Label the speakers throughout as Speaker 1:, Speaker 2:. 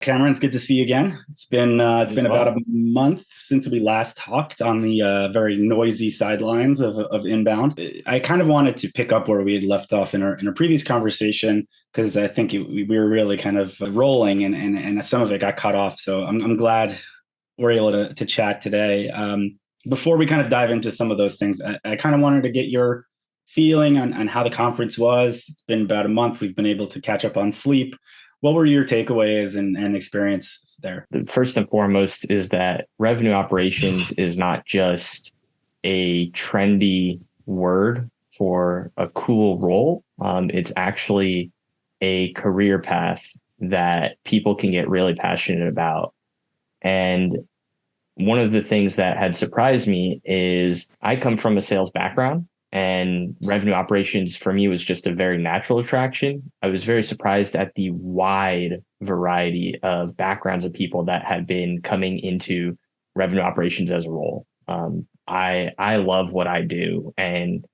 Speaker 1: Cameron, it's good to see you again. It's
Speaker 2: You
Speaker 1: been
Speaker 2: as
Speaker 1: about
Speaker 2: well.
Speaker 1: a month since we last talked on the very noisy sidelines of inbound. I kind of wanted to pick up where we had left off in our previous conversation because I think we were really kind of rolling and some of it got cut off. So I'm glad we're able to chat today. Before we kind of dive into some of those things, I kind of wanted to get your feeling on how the conference was. It's been about a month. We've been able to catch up on sleep. What were your takeaways and experiences there?
Speaker 2: First and foremost is that revenue operations is not just a trendy word for a cool role. It's actually a career path that people can get really passionate about. And one of the things that had surprised me is I come from a sales background, and revenue operations for me was just a very natural attraction. I was very surprised at the wide variety of backgrounds of people that had been coming into revenue operations as a role. I love what I do, and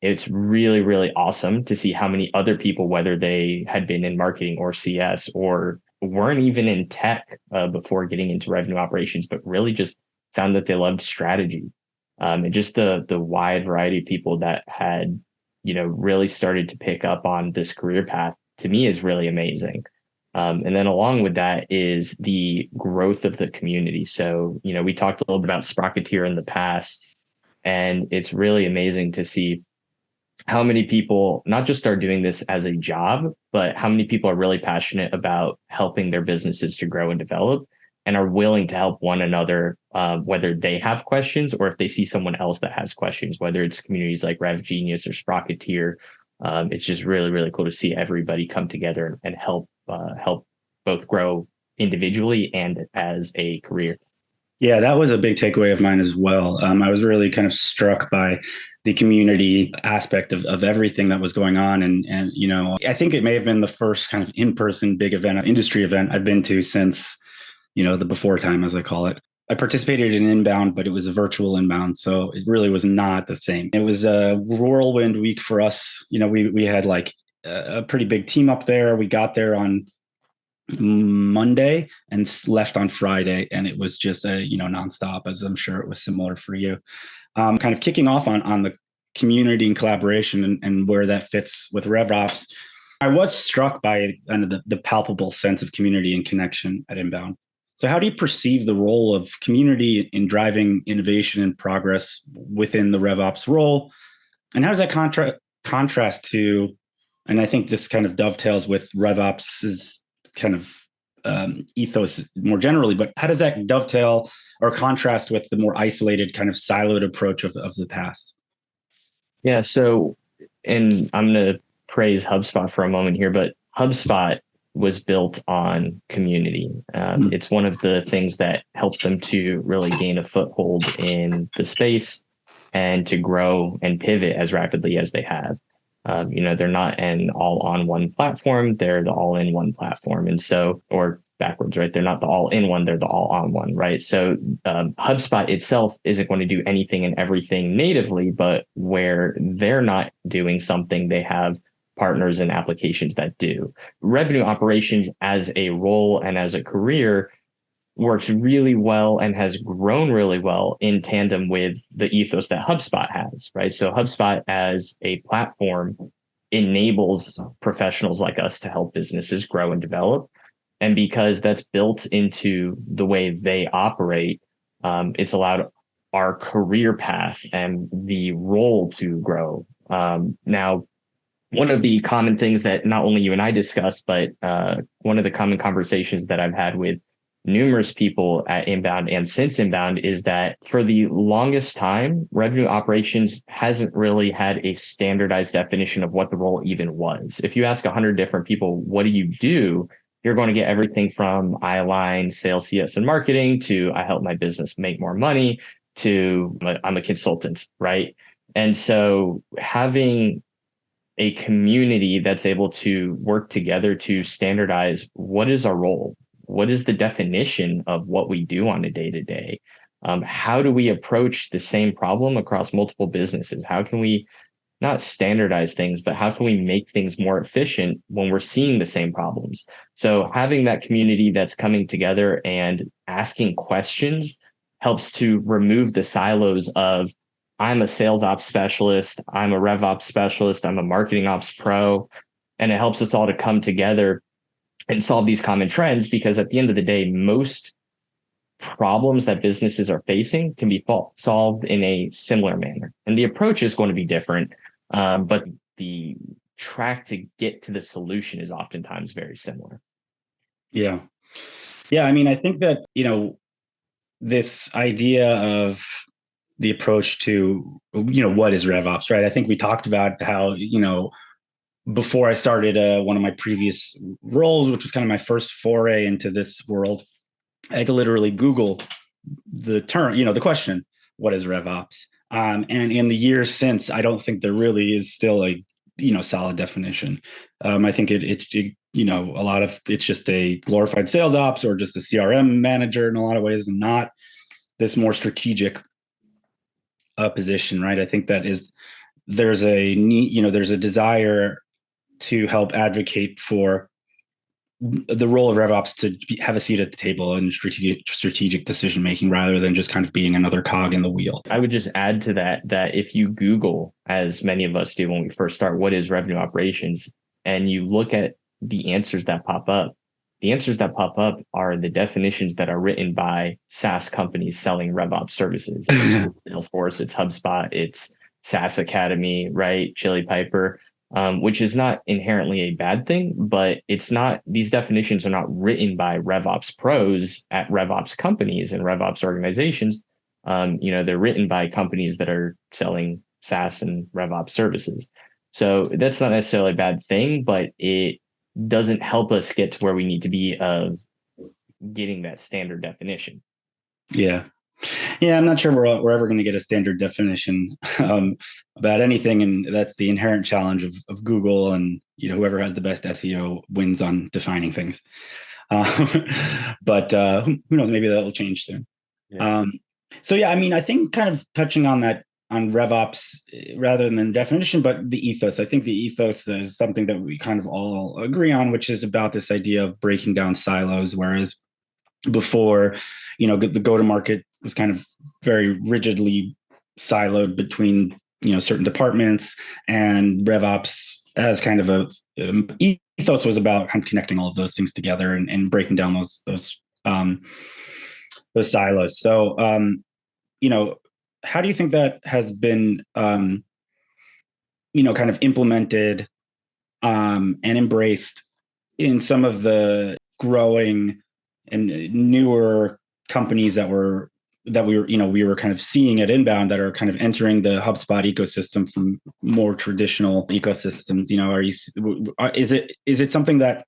Speaker 2: it's really, really awesome to see how many other people, whether they had been in marketing or CS or weren't even in tech before getting into revenue operations, but really just found that they loved strategy. And just the wide variety of people that had, really started to pick up on this career path to me is really amazing. And then along with that is the growth of the community. So, we talked a little bit about Sprocketeer in the past, and it's really amazing to see how many people not just are doing this as a job, but how many people are really passionate about helping their businesses to grow and develop and are willing to help one another, whether they have questions or if they see someone else that has questions, whether it's communities like Rev Genius or Sprocketeer. It's just really, really cool to see everybody come together and help both grow individually and as a career.
Speaker 1: Yeah, that was a big takeaway of mine as well. I was really kind of struck by the community aspect of everything that was going on. And, I think it may have been the first kind of in-person big event, industry event I've been to since, the before time, as I call it. I participated in inbound, but it was a virtual inbound. So it really was not the same. It was a whirlwind week for us. We had like a pretty big team up there. We got there on Monday and left on Friday, and it was just a nonstop, as I'm sure it was similar for you. Kind of kicking off on the community and collaboration and where that fits with RevOps. I was struck by kind of the palpable sense of community and connection at Inbound. So, how do you perceive the role of community in driving innovation and progress within the RevOps role, and how does that contrast to? And I think this kind of dovetails with RevOps's kind of ethos more generally, but how does that dovetail or contrast with the more isolated kind of siloed approach of the past?
Speaker 2: Yeah. So, and I'm going to praise HubSpot for a moment here, but HubSpot was built on community. It's one of the things that helped them to really gain a foothold in the space and to grow and pivot as rapidly as they have. They're not an all-on-one platform. They're the all-in-one platform. And so, or backwards, right? They're not the all-in-one. They're the all-on-one, right? So HubSpot itself isn't going to do anything and everything natively, but where they're not doing something, they have partners and applications that do. Revenue operations as a role and as a career works really well and has grown really well in tandem with the ethos that HubSpot has, right? So HubSpot as a platform enables professionals like us to help businesses grow and develop. And because that's built into the way they operate, it's allowed our career path and the role to grow. Now, one of the common things that not only you and I discussed, but one of the common conversations that I've had with numerous people at Inbound and since Inbound is that for the longest time, revenue operations hasn't really had a standardized definition of what the role even was. If you ask 100 different people, what do you do? You're going to get everything from I align sales, CS, and marketing to I help my business make more money to I'm a consultant, right? And so having a community that's able to work together to standardize what is our role, what is the definition of what we do on a day-to-day, how do we approach the same problem across multiple businesses, how can we not standardize things, but how can we make things more efficient when we're seeing the same problems? So having that community that's coming together and asking questions helps to remove the silos of I'm a sales ops specialist, I'm a RevOps specialist, I'm a marketing ops pro, and it helps us all to come together and solve these common trends, because at the end of the day, most problems that businesses are facing can be solved in a similar manner. And the approach is going to be different, but the track to get to the solution is oftentimes very similar.
Speaker 1: Yeah. Yeah. I mean, I think that, this idea of the approach to, what is RevOps, right? I think we talked about how, before I started one of my previous roles, which was kind of my first foray into this world, I had to literally Google the term, the question, what is RevOps? And in the years since, I don't think there really is still a, solid definition. I think it a lot of it's just a glorified sales ops or just a CRM manager in a lot of ways, and not this more strategic position, right? I think that there's a need, there's a desire to help advocate for the role of RevOps to have a seat at the table and strategic decision making, rather than just kind of being another cog in the wheel.
Speaker 2: I would just add to that if you Google, as many of us do when we first start, what is revenue operations, and you look at the answers that pop up, the answers that pop up are the definitions that are written by SaaS companies selling RevOps services. Salesforce, it's HubSpot, it's SaaS Academy, right? Chili Piper. Which is not inherently a bad thing, but it's not, these definitions are not written by RevOps pros at RevOps companies and RevOps organizations. They're written by companies that are selling SaaS and RevOps services. So that's not necessarily a bad thing, but it doesn't help us get to where we need to be of getting that standard definition.
Speaker 1: Yeah. Yeah, I'm not sure we're ever going to get a standard definition about anything, and that's the inherent challenge of Google, and whoever has the best SEO wins on defining things. But who knows? Maybe that will change soon. Yeah. So yeah, I mean, I think kind of touching on that on RevOps rather than definition, but the ethos. I think the ethos is something that we kind of all agree on, which is about this idea of breaking down silos, whereas before, the go-to-market was kind of very rigidly siloed between, certain departments, and RevOps as kind of a ethos was about kind of connecting all of those things together and breaking down those silos. So, how do you think that has been, kind of implemented and embraced in some of the growing and newer companies that we were kind of seeing at Inbound, that are kind of entering the HubSpot ecosystem from more traditional ecosystems? Is it something that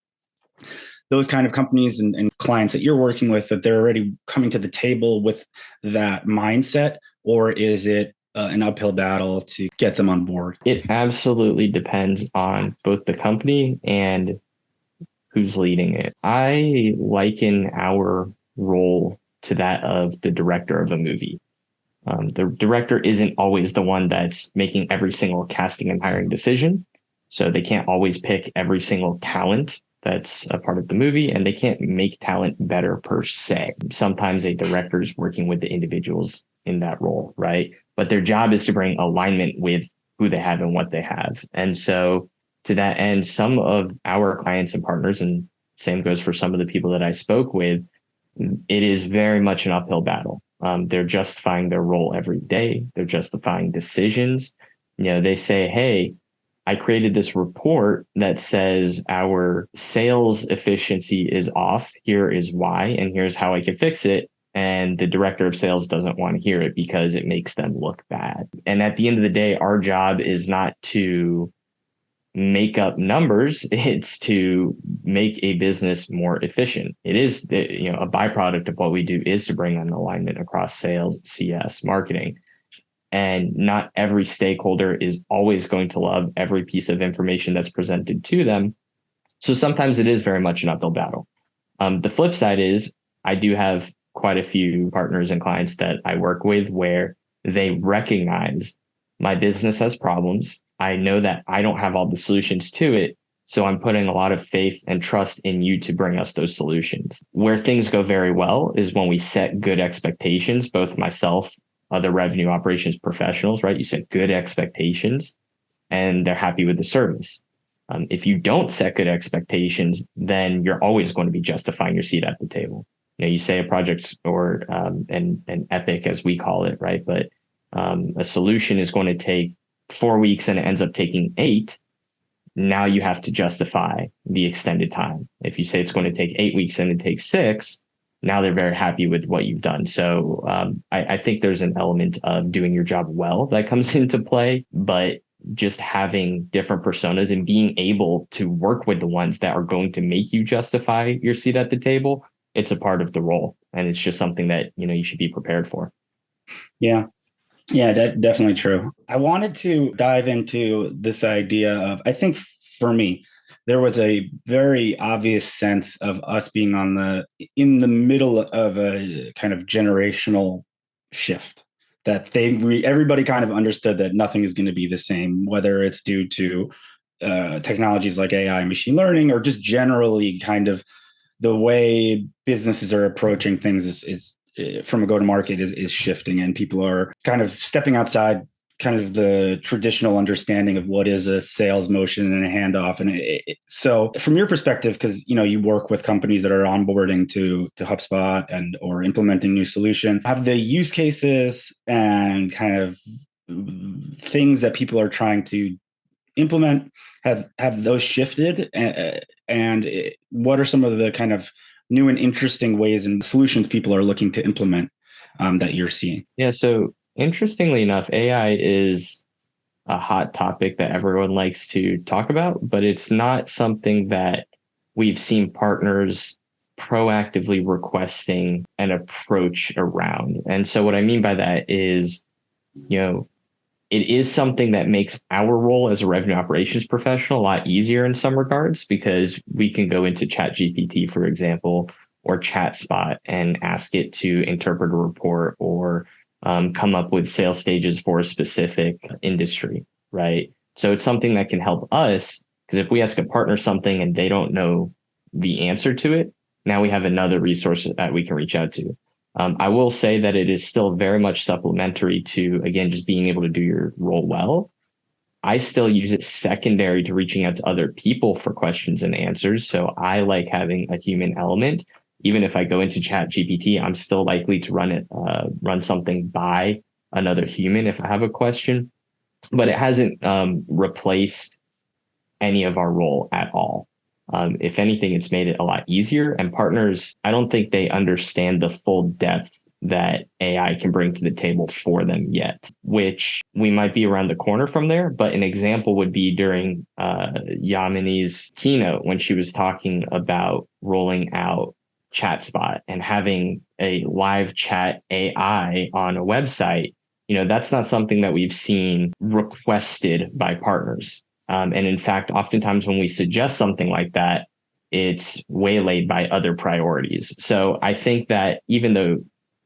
Speaker 1: those kind of companies and clients that you're working with, that they're already coming to the table with that mindset, or is it an uphill battle to get them on board?
Speaker 2: It absolutely depends on both the company and who's leading it. I liken our role to that of the director of a movie. The director isn't always the one that's making every single casting and hiring decision. So they can't always pick every single talent that's a part of the movie, and they can't make talent better per se. Sometimes a director is working with the individuals in that role, right? But their job is to bring alignment with who they have and what they have. And so to that end, some of our clients and partners, and same goes for some of the people that I spoke with, it is very much an uphill battle. They're justifying their role every day. They're justifying decisions. They say, hey, I created this report that says our sales efficiency is off. Here is why, and here's how I can fix it. And the director of sales doesn't want to hear it because it makes them look bad. And at the end of the day, our job is not to make up numbers, it's to make a business more efficient. It is, a byproduct of what we do is to bring an alignment across sales, CS, marketing. And not every stakeholder is always going to love every piece of information that's presented to them. So sometimes it is very much an uphill battle. The flip side is I do have quite a few partners and clients that I work with where they recognize my business has problems. I know that I don't have all the solutions to it. So I'm putting a lot of faith and trust in you to bring us those solutions. Where things go very well is when we set good expectations, both myself, other revenue operations professionals, right? You set good expectations and they're happy with the service. If you don't set good expectations, then you're always going to be justifying your seat at the table. You say a project or an epic, as we call it, right? But a solution is going to take 4 weeks and it ends up taking 8. Now you have to justify the extended time. If you say it's going to take 8 weeks and it takes 6, now they're very happy with what you've done. So I think there's an element of doing your job well that comes into play, but just having different personas and being able to work with the ones that are going to make you justify your seat at the table, it's a part of the role. And it's just something that, you should be prepared for.
Speaker 1: Yeah. Yeah, definitely true. I wanted to dive into this idea of, I think for me, there was a very obvious sense of us being in the middle of a kind of generational shift, that everybody kind of understood that nothing is going to be the same, whether it's due to technologies like AI, machine learning, or just generally kind of the way businesses are approaching things is from a go-to-market is shifting, and people are kind of stepping outside kind of the traditional understanding of what is a sales motion and a handoff. And so from your perspective, because you work with companies that are onboarding to HubSpot and or implementing new solutions, have the use cases and kind of things that people are trying to implement, have those shifted? And what are some of the kind of new and interesting ways and solutions people are looking to implement that you're seeing?
Speaker 2: Yeah. So interestingly enough, AI is a hot topic that everyone likes to talk about, but it's not something that we've seen partners proactively requesting an approach around. And so what I mean by that is, it is something that makes our role as a revenue operations professional a lot easier in some regards, because we can go into ChatGPT, for example, or ChatSpot and ask it to interpret a report or come up with sales stages for a specific industry, right? So it's something that can help us, because if we ask a partner something and they don't know the answer to it, now we have another resource that we can reach out to. I will say that it is still very much supplementary to, again, just being able to do your role well. I still use it secondary to reaching out to other people for questions and answers. So I like having a human element. Even if I go into ChatGPT, I'm still likely to run something by another human if I have a question, but it hasn't replaced any of our role at all. If anything, it's made it a lot easier. And partners, I don't think they understand the full depth that AI can bring to the table for them yet, which we might be around the corner from there. But an example would be during Yamini's keynote when she was talking about rolling out ChatSpot and having a live chat AI on a website. That's not something that we've seen requested by partners. And in fact, oftentimes when we suggest something like that, it's waylaid by other priorities. So I think that even though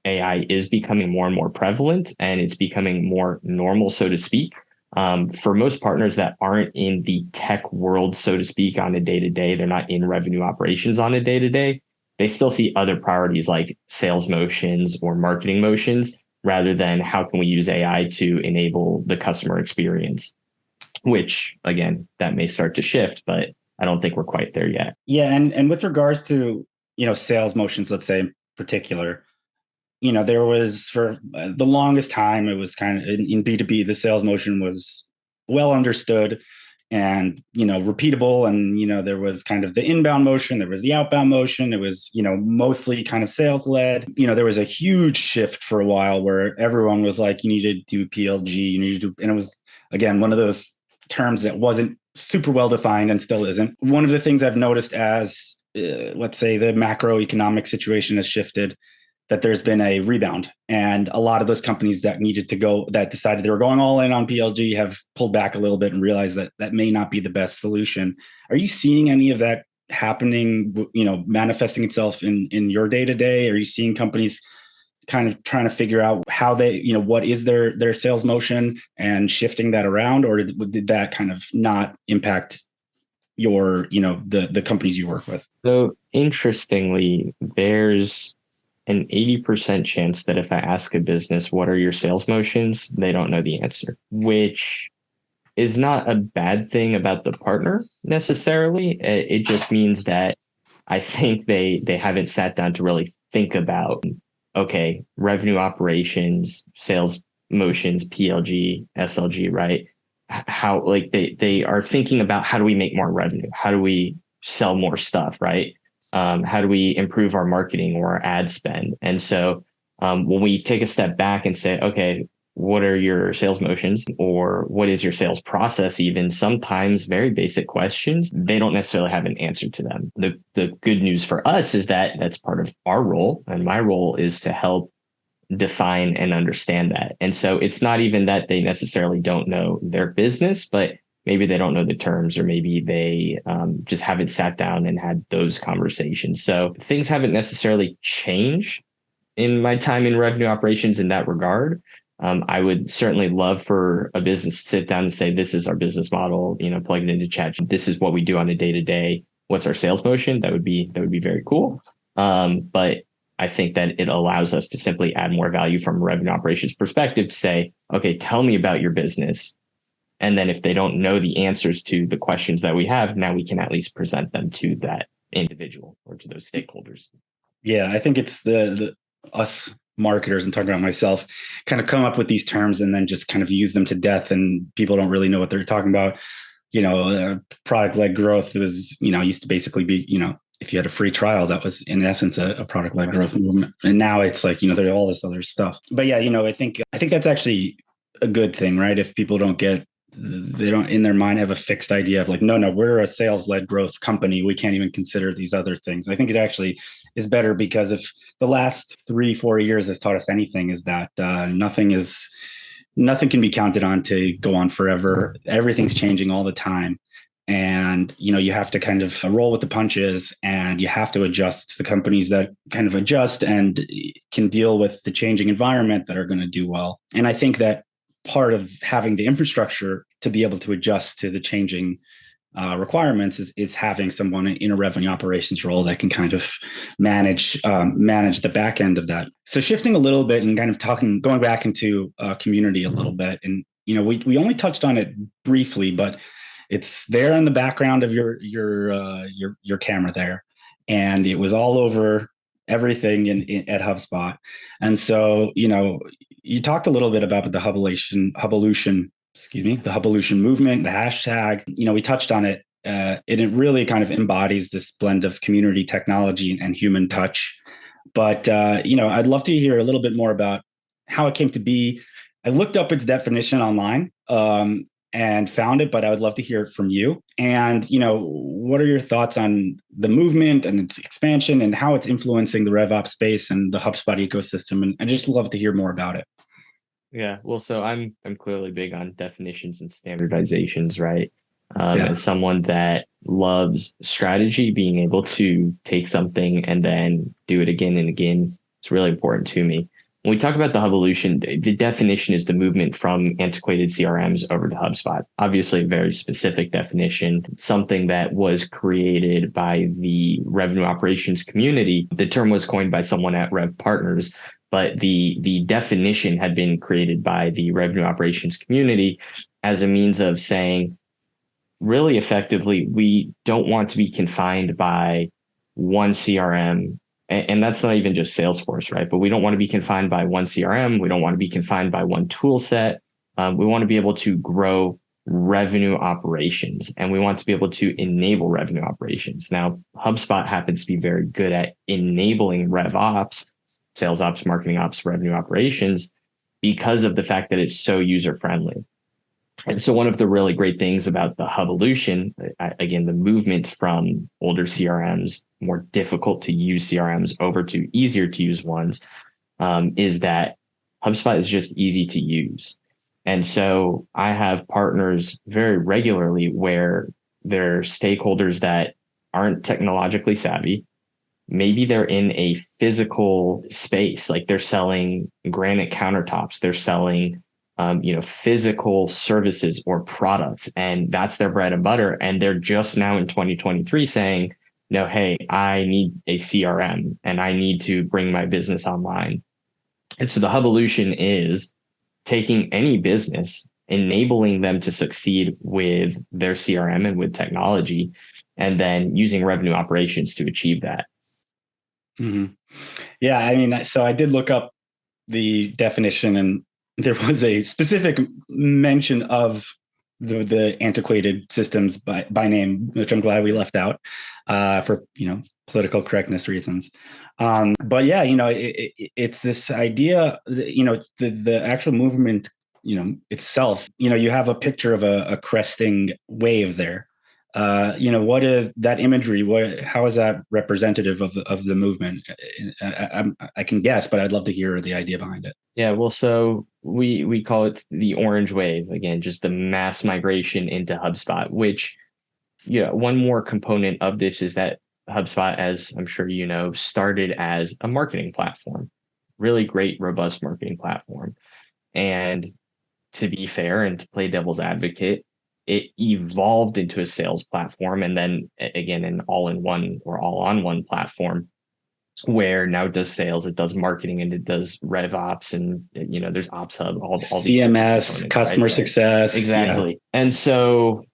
Speaker 2: AI is becoming more and more prevalent and it's becoming more normal, so to speak, for most partners that aren't in the tech world, so to speak, on a day-to-day, they're not in revenue operations on a day-to-day, they still see other priorities like sales motions or marketing motions, rather than how can we use AI to enable the customer experience. Which, again, that may start to shift, but I don't think we're quite there yet.
Speaker 1: Yeah. And with regards to, sales motions, let's say in particular, there was for the longest time, it was kind of in B2B, the sales motion was well understood and, repeatable. And, there was kind of the inbound motion, there was the outbound motion. It was, mostly kind of sales led. There was a huge shift for a while where everyone was like, you need to do PLG, you need to do, and it was, again, one of those terms that wasn't super well defined and still isn't. One of the things I've noticed as, let's say, the macroeconomic situation has shifted, that there's been a rebound. And a lot of those companies that decided they were going all in on PLG have pulled back a little bit and realized that that may not be the best solution. Are you seeing any of that happening, manifesting itself in your day-to-day? Are you seeing companies kind of trying to figure out how they, what is their sales motion and shifting that around, or did that kind of not impact your, the companies you work with?
Speaker 2: So interestingly, there's an 80% chance that if I ask a business, what are your sales motions, they don't know the answer, which is not a bad thing about the partner necessarily. It just means that I think they haven't sat down to really think about, okay, revenue operations, sales motions, PLG, SLG, right? How like they are thinking about how do we make more revenue? How do we sell more stuff, right? How do we improve our marketing or our ad spend? And so when we take a step back and say, okay, what are your sales motions, or what is your sales process? Even sometimes very basic questions, they don't necessarily have an answer to them. The good news for us is that that's part of our role. And my role is to help define and understand that. And so it's not even that they necessarily don't know their business, but maybe they don't know the terms, or maybe they just haven't sat down and had those conversations. So things haven't necessarily changed in my time in revenue operations in that regard. I would certainly love for a business to sit down and say, this is our business model, plug it into chat. This is what we do on a day-to-day. What's our sales motion? That would be very cool. But I think that it allows us to simply add more value from a revenue operations perspective to say, okay, tell me about your business. And then if they don't know the answers to the questions that we have, now we can at least present them to that individual or to those stakeholders.
Speaker 1: Yeah, I think it's the us marketers, and talking about myself, kind of come up with these terms and then just kind of use them to death, and people don't really know what they're talking about. Product-led growth was, used to basically be, if you had a free trial, that was in essence a product-led growth movement. And now it's like, there's all this other stuff. But yeah, I think that's actually a good thing, right? If people they don't in their mind have a fixed idea of like, no, we're a sales-led growth company, we can't even consider these other things. I think it actually is better, because if the last 3-4 years has taught us anything, is that nothing can be counted on to go on forever. Everything's changing all the time. And, you have to kind of roll with the punches, and you have to adjust. It's the companies that kind of adjust and can deal with the changing environment that are going to do well. And I think that part of having the infrastructure to be able to adjust to the changing requirements is having someone in a revenue operations role that can kind of manage the back end of that. So shifting a little bit and kind of going back into community a little bit, and we only touched on it briefly, but it's there in the background of your camera there, and it was all over everything at HubSpot. And so you talked a little bit about the Hubolution movement, the hashtag. We touched on it. It really kind of embodies this blend of community, technology, and human touch. But I'd love to hear a little bit more about how it came to be. I looked up its definition online and found it, but I would love to hear it from you. And what are your thoughts on the movement and its expansion, and how it's influencing the RevOps space and the HubSpot ecosystem? And I just love to hear more about it.
Speaker 2: Yeah, well, so I'm clearly big on definitions and standardizations, right? As someone that loves strategy, being able to take something and then do it again and again, it's really important to me. When we talk about the Hubolution, the definition is the movement from antiquated CRMs over to HubSpot. Obviously, a very specific definition, something that was created by the revenue operations community. The term was coined by someone at RevPartners, but the definition had been created by the revenue operations community as a means of saying, really effectively, we don't want to be confined by one CRM. And that's not even just Salesforce, right? But we don't want to be confined by one CRM. We don't want to be confined by one tool set. We want to be able to grow revenue operations, and we want to be able to enable revenue operations. Now, HubSpot happens to be very good at enabling RevOps, sales ops, marketing ops, revenue operations, because of the fact that it's so user-friendly. And so one of the really great things about the Hubolution, again, the movement from older CRMs, more difficult to use CRMs over to easier to use ones, is that HubSpot is just easy to use. And so I have partners very regularly where they're stakeholders that aren't technologically savvy. Maybe they're in a physical space, like they're selling granite countertops, they're selling physical services or products, and that's their bread and butter. And they're just now in 2023 saying, no, hey, I need a CRM and I need to bring my business online. And so the Hubolution is taking any business, enabling them to succeed with their CRM and with technology, and then using revenue operations to achieve that.
Speaker 1: Mm-hmm. Yeah, I mean, so I did look up the definition, and there was a specific mention of the antiquated systems by name, which I'm glad we left out for political correctness reasons. But yeah, it's this idea, the actual movement, itself. You have a picture of a cresting wave there. What is that imagery? How is that representative of the movement? I can guess, but I'd love to hear the idea behind it.
Speaker 2: Yeah, well, so we call it the orange wave, again, just the mass migration into HubSpot, which, one more component of this is that HubSpot, as I'm sure you know, started as a marketing platform, really great, robust marketing platform. And to be fair and to play devil's advocate, it evolved into a sales platform, and then again, an all-in-one or all-on-one platform, where now it does sales, it does marketing, and it does RevOps, and there's Ops Hub, all these
Speaker 1: CMS, customer success.
Speaker 2: Exactly. Yeah. And so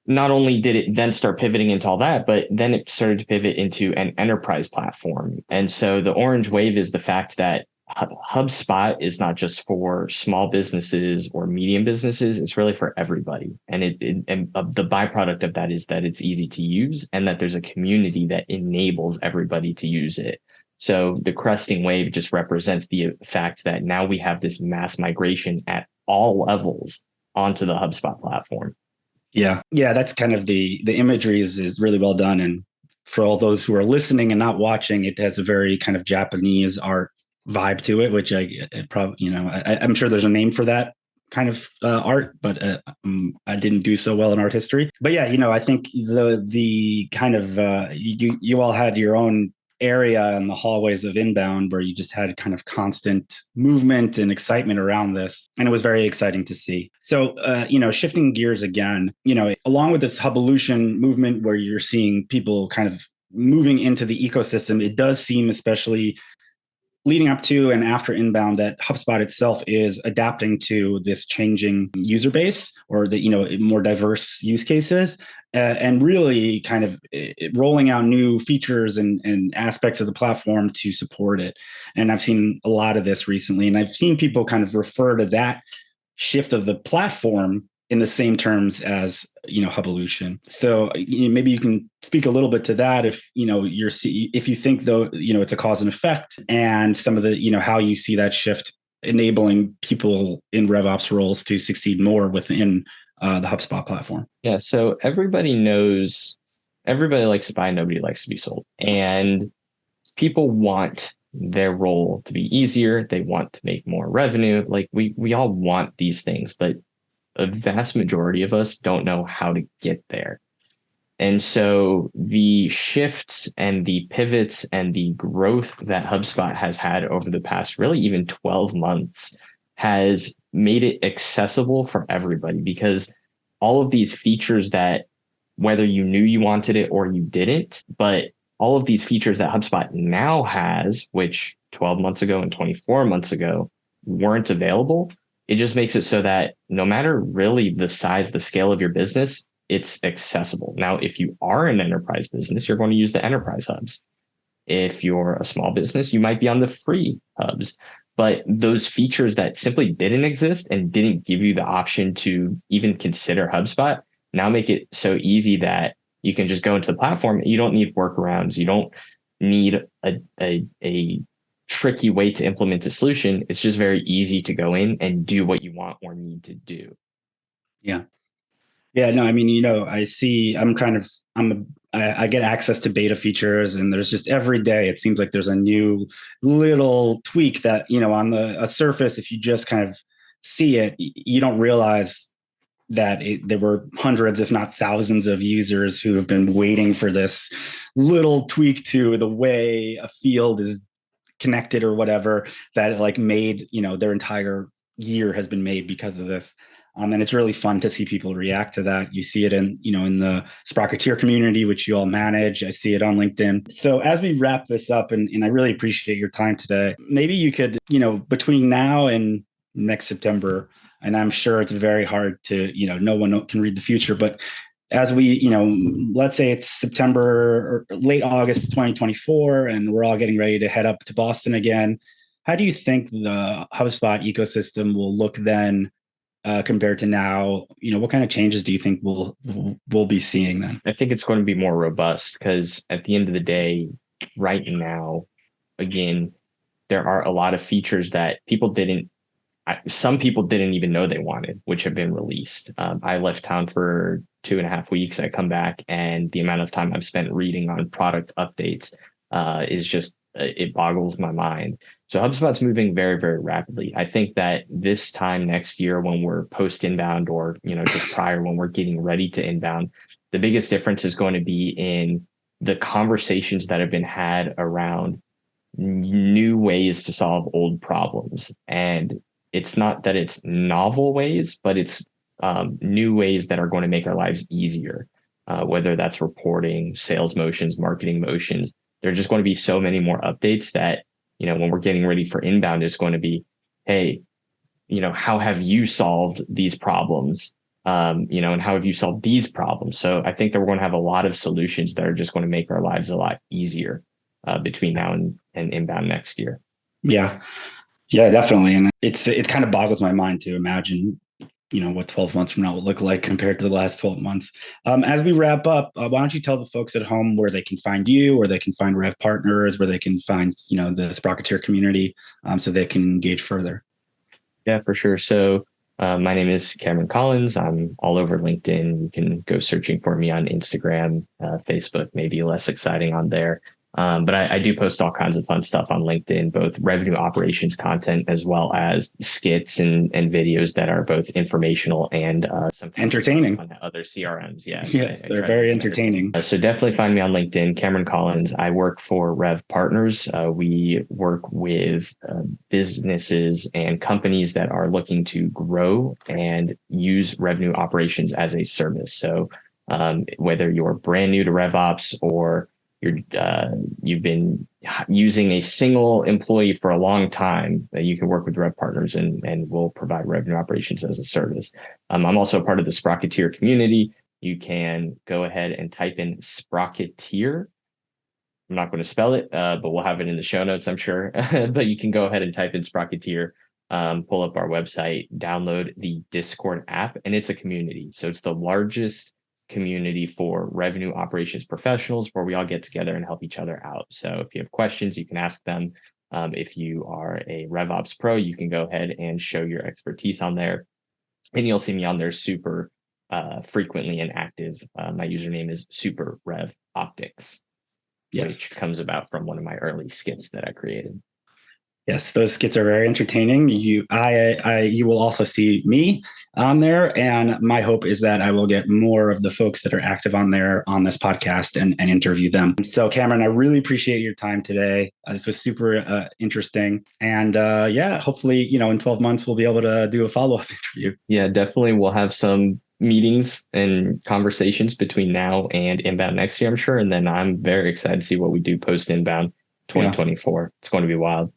Speaker 2: not only did it then start pivoting into all that, but then it started to pivot into an enterprise platform. And so the orange wave is the fact that HubSpot is not just for small businesses or medium businesses, it's really for everybody. And the byproduct of that is that it's easy to use, and that there's a community that enables everybody to use it. So the cresting wave just represents the fact that now we have this mass migration at all levels onto the HubSpot platform.
Speaker 1: Yeah. That's kind of the imagery is really well done. And for all those who are listening and not watching, it has a very kind of Japanese art vibe to it, which I'm sure there's a name for that kind of art, but I didn't do so well in art history. But yeah, I think the kind of you all had your own area in the hallways of Inbound where you just had kind of constant movement and excitement around this. And it was very exciting to see. So, shifting gears again, along with this Hubolution movement where you're seeing people kind of moving into the ecosystem, it does seem, especially leading up to and after Inbound, that HubSpot itself is adapting to this changing user base, or the more diverse use cases, and really kind of rolling out new features and aspects of the platform to support it. And I've seen a lot of this recently, and I've seen people kind of refer to that shift of the platform in the same terms as Hubolution. So maybe you can speak a little bit to that, if if you think, though, it's a cause and effect, and some of the how you see that shift enabling people in RevOps roles to succeed more within the HubSpot platform.
Speaker 2: Yeah. So everybody likes to buy, nobody likes to be sold, and people want their role to be easier. They want to make more revenue. Like we all want these things, but a vast majority of us don't know how to get there. And so the shifts and the pivots and the growth that HubSpot has had over the past really even 12 months has made it accessible for everybody, because all of these features that, whether you knew you wanted it or you didn't, but all of these features that HubSpot now has, which 12 months ago and 24 months ago weren't available, it just makes it so that no matter really the size, the scale of your business, it's accessible. Now, if you are an enterprise business, you're going to use the enterprise hubs. If you're a small business, you might be on the free hubs. But those features that simply didn't exist and didn't give you the option to even consider HubSpot now make it so easy that you can just go into the platform. You don't need workarounds. You don't need a tricky way to implement a solution. It's just very easy to go in and do what you want or need to do.
Speaker 1: Yeah. No, I mean, I get access to beta features, and there's just every day, it seems like there's a new little tweak that, on a surface, if you just kind of see it, you don't realize there were hundreds, if not thousands, of users who have been waiting for this little tweak to the way a field is connected or whatever, that like made, their entire year has been made because of this. And it's really fun to see people react to that. You see it in the Sprocketeer community, which you all manage. I see it on LinkedIn. So as we wrap this up, and I really appreciate your time today, maybe you could, between now and next September, and I'm sure it's very hard to, no one can read the future, but as we, let's say it's September or late August 2024, and we're all getting ready to head up to Boston again, how do you think the HubSpot ecosystem will look then compared to now? What kind of changes do you think we'll be seeing then?
Speaker 2: I think it's going to be more robust because at the end of the day, right now, again, there are a lot of features that some people didn't even know they wanted, which have been released. I left town for 2.5 weeks. I come back, and the amount of time I've spent reading on product updates is just, it boggles my mind. So HubSpot's moving very, very rapidly. I think that this time next year, when we're post inbound or, just prior, when we're getting ready to inbound, the biggest difference is going to be in the conversations that have been had around new ways to solve old problems. And it's not that it's novel ways, but it's new ways that are going to make our lives easier, whether that's reporting, sales motions, marketing motions. There are just going to be so many more updates that, when we're getting ready for inbound, is going to be, hey, how have you solved these problems? And how have you solved these problems? So I think that we're going to have a lot of solutions that are just going to make our lives a lot easier between now and inbound next year.
Speaker 1: Yeah. Yeah, definitely. And it kind of boggles my mind to imagine, what 12 months from now will look like compared to the last 12 months. As we wrap up, why don't you tell the folks at home where they can find you, where they can find RevPartners, where they can find, the Sprocketeer community, so they can engage further.
Speaker 2: Yeah, for sure. So my name is Cameron Collins. I'm all over LinkedIn. You can go searching for me on Instagram, Facebook, maybe less exciting on there. But I do post all kinds of fun stuff on LinkedIn, both revenue operations content as well as skits and videos that are both informational and some
Speaker 1: entertaining
Speaker 2: on other CRMs. Yeah.
Speaker 1: Yes, they're very entertaining.
Speaker 2: So definitely find me on LinkedIn, Cameron Collins. I work for RevPartners. We work with businesses and companies that are looking to grow and use revenue operations as a service. So whether you're brand new to RevOps or you've been using a single employee for a long time, that you can work with RevPartners and we'll provide revenue operations as a service. I'm also part of the Sprocketeer community. You can go ahead and type in Sprocketeer. I'm not going to spell it, but we'll have it in the show notes, I'm sure. But you can go ahead and type in Sprocketeer, pull up our website, download the Discord app, and it's a community. So it's the largest community for revenue operations professionals where we all get together and help each other out. So if you have questions, you can ask them. If you are a RevOps pro, you can go ahead and show your expertise on there. And you'll see me on there super frequently and active. My username is Super Rev Optics, which comes about from one of my early skits that I created.
Speaker 1: Yes, those skits are very entertaining. You will also see me on there, and my hope is that I will get more of the folks that are active on there on this podcast and interview them. So, Cameron, I really appreciate your time today. This was super interesting, and hopefully, in 12 months we'll be able to do a follow-up interview. Yeah,
Speaker 2: definitely. We'll have some meetings and conversations between now and inbound next year, I'm sure, and then I'm very excited to see what we do post inbound 2024. It's going to be wild.